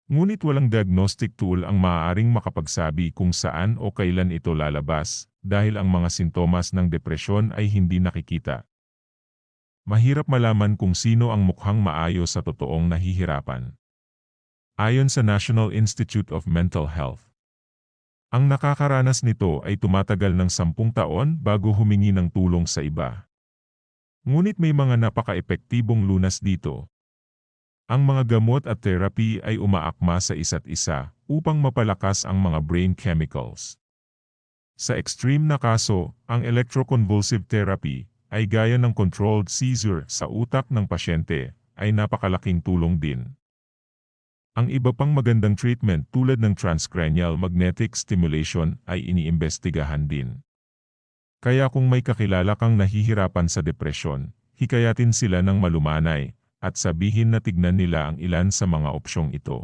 Ngunit walang diagnostic tool ang maaaring makapagsabi kung saan o kailan ito lalabas, dahil ang mga sintomas ng depresyon ay hindi nakikita. Mahirap malaman kung sino ang mukhang maayos sa totoong nahihirapan. Ayon sa National Institute of Mental Health, ang nakakaranas nito ay tumatagal ng 10 taon bago humingi ng tulong sa iba. Ngunit may mga napaka-epektibong lunas dito. Ang mga gamot at therapy ay umaakma sa isa't isa upang mapalakas ang mga brain chemicals. Sa extreme na kaso, ang electroconvulsive therapy ay gaya ng controlled seizure sa utak ng pasyente ay napakalaking tulong din. Ang iba pang magandang treatment tulad ng transcranial magnetic stimulation ay iniimbestigahan din. Kaya kung may kakilala kang nahihirapan sa depresyon, hikayatin sila ng malumanay at sabihin na tignan nila ang ilan sa mga opsyong ito.